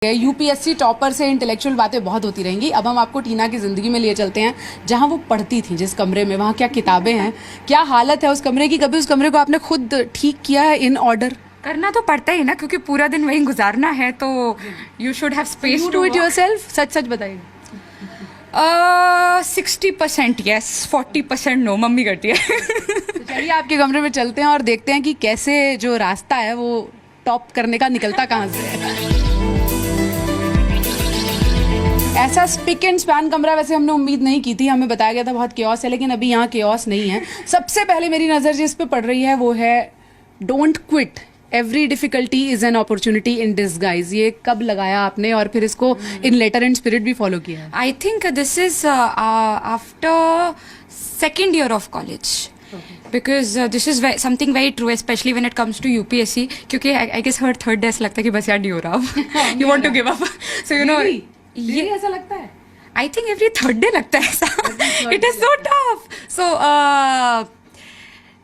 UPSC topper से intellectual बातें बहुत होती रहेंगी। अब हम आपको टीना की ज़िंदगी में लिए चलते हैं, जहां वो पढ़ती थी, जिस कमरे में, वहां क्या किताबें हैं, क्या हालत है उस कमरे की। कभी उस कमरे को आपने खुद ठीक किया है इन ऑर्डर? करना तो पड़ता ही ना, क्योंकि पूरा दिन वहीं गुजारना है, तो you should have space to it yourself. सच सच बताइए। 60% यस, 40% नो, मम्मी करती है। तो चलिए आपके कमरे में चलते हैं और देखते हैं कि कैसे जो रास्ता है वो टॉप करने का निकलता कहाँ से है। ऐसा स्पिक एंड स्पैन कमरा वैसे हमने उम्मीद नहीं की थी, हमें बताया गया था बहुत केओस है, लेकिन अभी यहाँ केओस नहीं है। सबसे पहले मेरी नज़र जिस पे पड़ रही है वो है don't quit, every difficulty is an opportunity in disguise. ये कब लगाया आपने और फिर इसको इन लेटर एंड स्पिरिट भी फॉलो किया है? I think this is after second year of college, because this is something very true, especially when it comes to UPSC, क्योंकि आई गेस हर थर्ड डे ऐसा लगता है कि बस यार नहीं हो रहा अब, you want to give up, so you know ये ऐसा लगता है। I think every third day लगता है ऐसा। It is so tough. So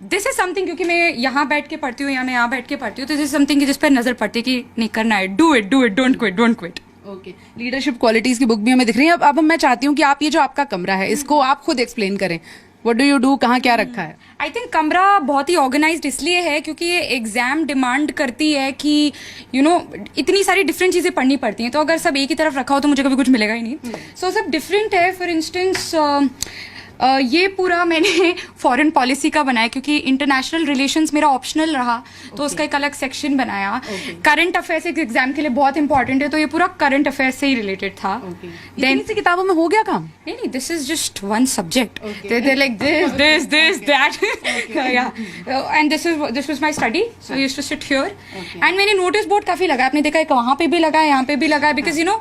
this is something, क्योंकि मैं यहाँ बैठ के पढ़ती हूँ या मैं यहाँ बैठ के पढ़ती हूँ, तो दिस इज समथिंग जिस पर नजर पड़ती है कि नहीं करना है, do it, don't quit. Okay, leadership qualities की बुक भी हमें दिख रही है। अब मैं चाहती हूँ कि आप ये जो आपका कमरा है इसको आप खुद एक्सप्लेन करें। व्हाट डू यू डू, कहाँ क्या रखा है? आई थिंक कमरा बहुत ही ऑर्गेनाइज्ड इसलिए है क्योंकि ये एग्जाम डिमांड करती है कि यू नो इतनी सारी डिफरेंट चीज़ें पढ़नी पड़ती हैं, तो अगर सब एक ही तरफ रखा हो तो मुझे कभी कुछ मिलेगा ही नहीं। सो सब डिफरेंट है। फॉर इंस्टेंस ये पूरा मैंने फॉरेन पॉलिसी का बनाया, क्योंकि इंटरनेशनल रिलेशंस मेरा ऑप्शनल रहा, तो उसका एक अलग सेक्शन बनाया। करंट अफेयर्स एक एग्जाम के लिए बहुत इंपॉर्टेंट है, तो ये पूरा करंट अफेयर्स से ही रिलेटेड था। देन से किताबों में हो गया काम? नहीं, this is just one subject. They're like this, that. Yeah. And this was my study. So I used to sit here. And मैंने नोटिस बोर्ड काफी लगा, आपने देखा है वहाँ पे भी लगा है, यहाँ पे भी लगा है, because you know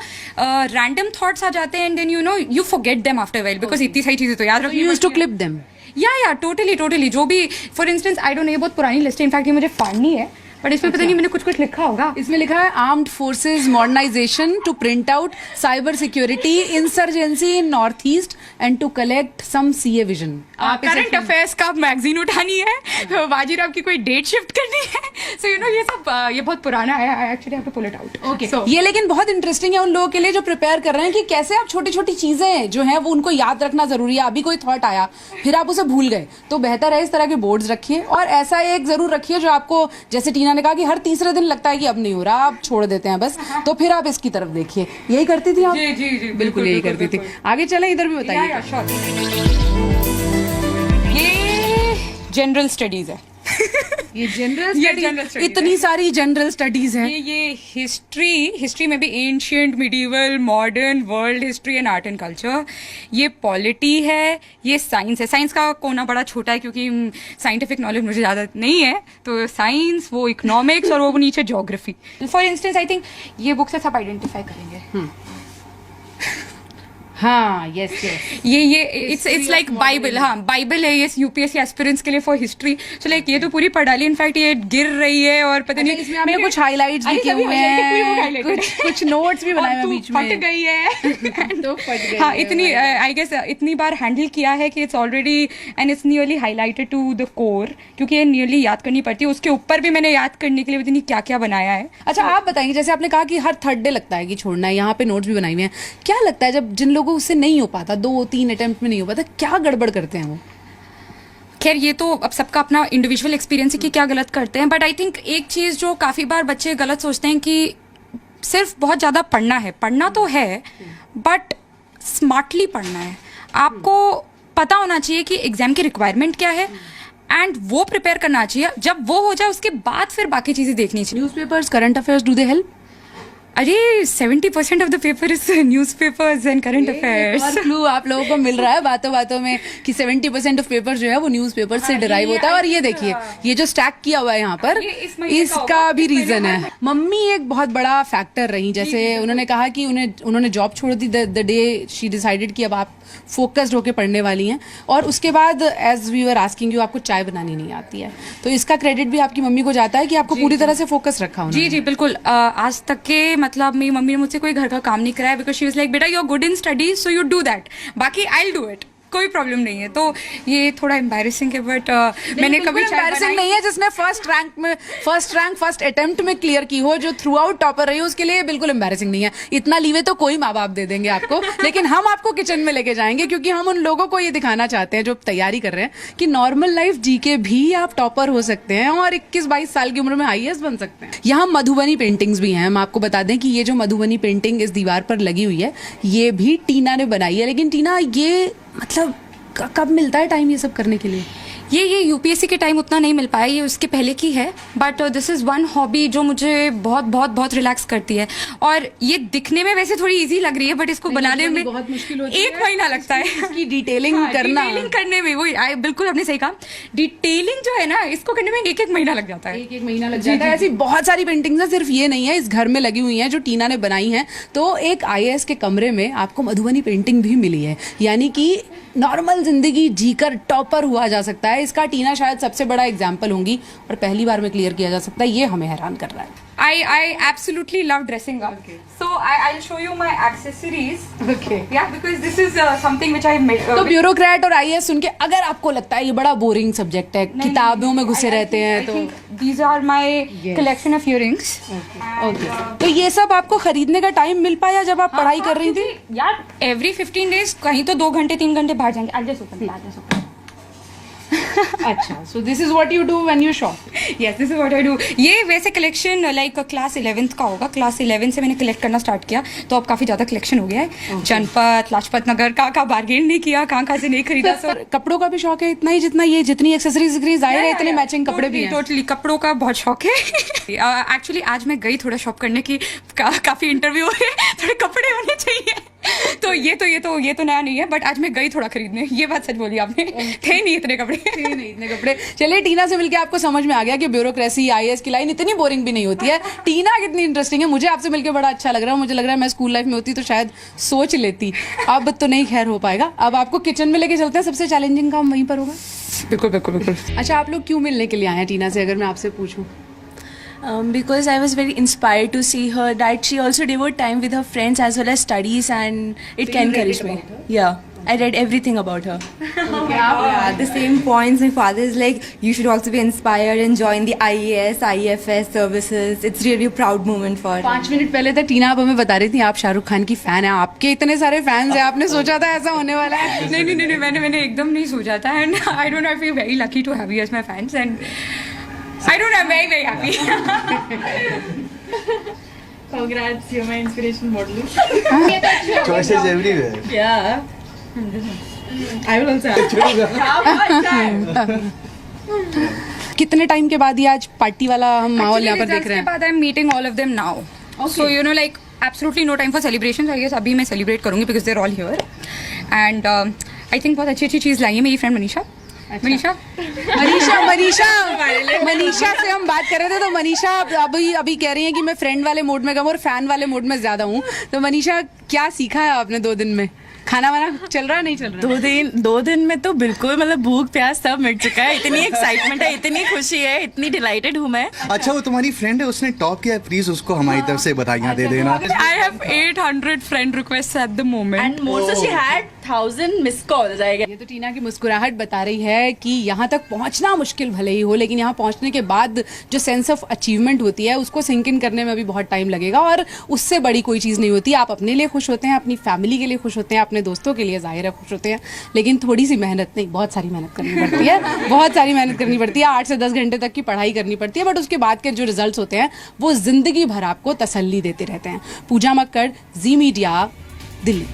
random thoughts आ जाते हैं and then you know you forget them after a while, because इतनी सारी चीजें तो याद You used to clip them? या totally जो भी, for instance I don't no, ये बहुत पुरानी लिस्ट है, इनफैक्ट ये मुझे फाड़नी है, बट इसमें पता नहीं मैंने कुछ लिखा होगा। इसमें लिखा है armed forces modernisation to print out cyber security insurgency in north east and to collect some CA vision. Current affairs का मैगजीन उठानी है, बाजीराव की कोई डेट शिफ्ट करनी है, सो यू नो ये सब ये बहुत पुराना है। I actually have to pull it out. Okay, ये लेकिन बहुत इंटरेस्टिंग है उन लोगों के लिए जो प्रिपेयर कर रहे हैं कि कैसे आप छोटी छोटी चीजें जो हैं वो उनको याद रखना जरूरी है। अभी कोई थॉट आया फिर आप उसे भूल गए, तो बेहतर है इस तरह के बोर्ड्स रखिए, और ऐसा एक जरूर रखिए जो आपको, जैसे टीना ने कहा कि हर तीसरे दिन लगता है कि अब नहीं हो रहा, आप छोड़ देते हैं बस, तो फिर आप इसकी तरफ देखिए। यही करती थी आप? जी, बिल्कुल यही करती थी। आगे चले, इधर भी बताइए। ये जनरल स्टडीज है। ये जनरल इतनी सारी जनरल स्टडीज है। ये हिस्ट्री में भी ancient, medieval, modern, world history and art and culture. ये पॉलिटी है, ये साइंस है। साइंस का कोना बड़ा छोटा है क्योंकि साइंटिफिक नॉलेज मुझे ज़्यादा नहीं है, तो साइंस, वो इकोनॉमिक्स, और वो नीचे geography. For instance I think ये बुक से सब आइडेंटिफाई करेंगे। हाँ, यस। ये इट्स लाइक बाइबल। हाँ, बाइबल है ये यूपीएससी एस्पिरेंट्स के लिए फॉर हिस्ट्री। सो लाइक ये तो पूरी पढ़ा ली, इनफैक्ट ये गिर रही है, और पता नहीं इसमें आपने कुछ हाइलाइट्स भी किए हुए हैं, कुछ नोट्स भी बनाए हैं बीच में। फट गई है तो फट गई। हाँ, इतनी आई गेस इतनी बार हैंडल किया है कि it's already and it's nearly highlighted to the core, क्योंकि ये नियरली याद करनी पड़ती है। उसके ऊपर भी मैंने याद करने के लिए पता नहीं क्या क्या बनाया है। अच्छा, आप बताएंगे, जैसे आपने कहा कि हर थर्ड डे लगता है कि छोड़ना है, यहाँ पे नोट्स भी बनाए हुए हैं, क्या लगता है जब जिन लोगों उससे नहीं हो पाता, 2-3 अटेम्प्ट में नहीं हो पाता, क्या गड़बड़ करते हैं वो? खैर ये तो अब सबका अपना इंडिविजुअल एक्सपीरियंस है कि क्या गलत करते हैं, बट आई थिंक एक चीज़ जो काफ़ी बार बच्चे गलत सोचते हैं कि सिर्फ बहुत ज़्यादा पढ़ना तो है, बट स्मार्टली पढ़ना है। आपको पता होना चाहिए कि एग्जाम की रिक्वायरमेंट क्या है, एंड वो प्रिपेयर करना चाहिए। जब वो हो जाए उसके बाद फिर बाकी चीज़ें देखनी चाहिए। Newspapers, current affairs, do they help? अरे 70% of the paper is newspapers and current affairs. Clue आप लोगों को मिल रहा है बातों बातों में कि 70% ऑफ पेपर जो है वो न्यूज़पेपर से डिराइव होता है। और ये देखिए, ये जो स्टैक किया हुआ है यहाँ पर, इसका भी रीजन है। मम्मी एक बहुत बड़ा फैक्टर रही। जैसे उन्होंने कहा कि उन्होंने जॉब छोड़ दी द डे शी डिसाइडेड कि अब आप फोकस्ड होकर पढ़ने वाली हैं, और उसके बाद as we were asking you, आपको चाय बनानी नहीं आती है, तो इसका क्रेडिट भी आपकी मम्मी को जाता है कि आपको पूरी तरह से फोकस रखा उन्होंने। जी बिल्कुल। आज तक के मतलब मेरी मम्मी ने मुझसे कोई घर का काम नहीं कराया, बिकॉज शी वाज लाइक, बेटा you are good in studies so you do that, बाकी आई विल डू इट। कोई प्रॉब्लम नहीं है। तो ये थोड़ा एम्बैरेसिंग है, बट मैंने कभी एम्बैरेसिंग नहीं है। जिसने फर्स्ट अटेम्प्ट में क्लियर की हो, जो थ्रू आउट टॉपर रही हो, उसके लिए बिल्कुल एम्बैरेसिंग नहीं है। इतना लीवे तो कोई माँ बाप दे देंगे आपको, लेकिन हम आपको किचन में लेके जाएंगे, क्योंकि हम उन लोगों को ये दिखाना चाहते हैं जो तैयारी कर रहे हैं कि नॉर्मल लाइफ जी के भी आप टॉपर हो सकते हैं और 21-22 साल की उम्र में IAS बन सकते हैं। यहाँ मधुबनी पेंटिंग्स भी हैं। हम आपको बता दें कि ये जो मधुबनी पेंटिंग इस दीवार पर लगी हुई है, ये भी टीना ने बनाई है। लेकिन टीना, ये मतलब कब मिलता है टाइम ये सब करने के लिए? ये UPSC के टाइम उतना नहीं मिल पाया, ये उसके पहले की है। But this is one hobby जो मुझे बहुत बहुत बहुत रिलैक्स करती है। और ये दिखने में वैसे थोड़ी इजी लग रही है, बट इसको बनाने में बहुत मुश्किल होती है। 1 महीना लगता है इसकी डिटेलिंग करना, डिटेलिंग करने में। वही बिल्कुल आपने सही कहा, डिटेलिंग जो है ना, इसको करने में 1-1 महीना लग जाता है। 1-1 महीना लग जाता है। ऐसी बहुत सारी पेंटिंग्स हैं, सिर्फ ये नहीं है, इस घर में लगी हुई हैं जो टीना ने बनाई हैं। तो एक IAS के कमरे में आपको मधुबनी पेंटिंग भी मिली है, यानी कि नॉर्मल जिंदगी जीकर टॉपर हुआ जा सकता है। इसका टीना शायद सबसे बड़ा एग्जाम्पल होंगी और पहली बार में क्लियर किया जा सकता है। ये हमें हैरान कर रहा है। I absolutely love dressing up. Okay. So I'll show you my accessories. Okay. Yeah, because this is something which I made. तो ब्यूरोक्रेट और IAS सुन के अगर आपको लगता है ये बड़ा बोरिंग सब्जेक्ट है, किताबों में घुसे रहते हैं, तो these are my collection of earrings. Okay, तो ये सब आपको खरीदने का टाइम मिल पाया जब आप पढ़ाई कर रही थी? यार every 15 days कहीं तो 2 घंटे 3 घंटे बाहर जाएंगे। I'll just open. अच्छा, so this is what you do when you shop? Yes, this is what I do. ये वैसे कलेक्शन लाइक क्लास 11th का होगा। क्लास 11 से मैंने कलेक्ट करना स्टार्ट किया, तो अब काफी ज्यादा कलेक्शन हो गया है। जनपद, लाजपत नगर, कहाँ बार्गेन नहीं किया, कहाँ से नहीं खरीदा। सर कपड़ों का भी शौक है इतना ही जितना ये, जितनी एक्सेसरीज जाहिर है, इतने मैचिंग कपड़े भी हैं। टोटली कपड़ों का बहुत शौक है। एक्चुअली आज मैं गई थोड़ा शॉप करने की, काफी इंटरव्यू है, थोड़े कपड़े होने चाहिए। तो ये तो नया नहीं है, बट आज मैं गई थोड़ा खरीदने। ये बात सच बोली आपने, थे नहीं इतने कपड़े। चलिए, टीना से मिलकर आपको समझ में आ गया कि ब्यूरोक्रेसी, IAS की लाइन इतनी बोरिंग भी नहीं होती है। टीना कितनी इंटरेस्टिंग है। मुझे आपसे मिलकर बड़ा अच्छा लग रहा है। मुझे लग रहा है मैं स्कूल लाइफ में होती तो शायद सोच लेती, अब तो नहीं, खैर हो पाएगा। अब आपको किचन में लेके चलते हैं, सबसे चैलेंजिंग काम वहीं पर होगा। बिल्कुल। अच्छा, आप लोग क्यों मिलने के लिए आए हैं टीना से, अगर मैं आपसे पूछूं? Because I was very inspired to see her that she also devote time with her friends as well as studies, and it can encourage me. Yeah, I read everything about her. Yeah, the same points. My father is like, you should also be inspired and join the IAS, IFS services. It's really a proud moment for her. 5 minute पहले तक टीना आप हमें बता रही थी आप शाहरुख खान की fan है। आपके इतने सारे फैंस हैं, आपने सोचा था ऐसा होने वाला है? नहीं, मैंने एकदम नहीं सोचा था। And I don't know, I feel very lucky to have you as my fans, and I don't know, I'm very, very happy. Congrats, you're my inspiration model. Choices everywhere. Yeah. I will also have. कितने time के बाद ये आज party वाला हम माहौल यहाँ पर देख रहे हैं? उसके बाद I am meeting all of them now, so you know like absolutely no time for celebration. I guess अभी मैं सेलिब्रेट करूंगी because they are all here. And I think बहुत अच्छी चीज़ लाई है मेरी फ्रेंड मनीषा। मनीषा से हम बात कर रहे थे, तो मनीषा अभी कह रही है कि मैं फ्रेंड वाले मोड में कम और फैन वाले मोड में ज्यादा हूँ। तो मनीषा, क्या सीखा है आपने 2 दिन में? खाना वाना चल रहा है, नहीं चल रहा? 2 दिन में तो बिल्कुल मतलब भूख प्यास सब मिट चुका है। इतनी एक्साइटमेंट है, इतनी खुशी है, इतनी डिलाइटेड हूँ मैं। अच्छा, वो तुम्हारी फ्रेंड है, उसने टॉप किया, प्लीज उसको हमारी तरफ से बधाइयाँ दे देना। I have 800 friend request at the moment and more so she had 1000 miss calls. ये तो टीना की मुस्कुराहट बता रही है कि यहाँ तक पहुँचना मुश्किल भले ही हो, लेकिन यहाँ पहुँचने के बाद जो सेंस ऑफ अचीवमेंट होती है उसको सिंक इन करने में भी बहुत टाइम लगेगा, और उससे बड़ी कोई चीज़ नहीं होती। आप अपने लिए खुश होते हैं, अपनी फैमिली के लिए खुश होते हैं, अपने दोस्तों के लिए जाहिर है खुश होते हैं, लेकिन थोड़ी सी मेहनत नहीं, बहुत सारी मेहनत करनी पड़ती है। बहुत सारी मेहनत करनी पड़ती है, 8 से 10 घंटे तक की पढ़ाई करनी पड़ती है, बट उसके बाद के जो रिजल्ट्स होते हैं वो जिंदगी भर आपको तसल्ली देते रहते हैं। पूजा मक्कड़, जी मीडिया, दिल्ली।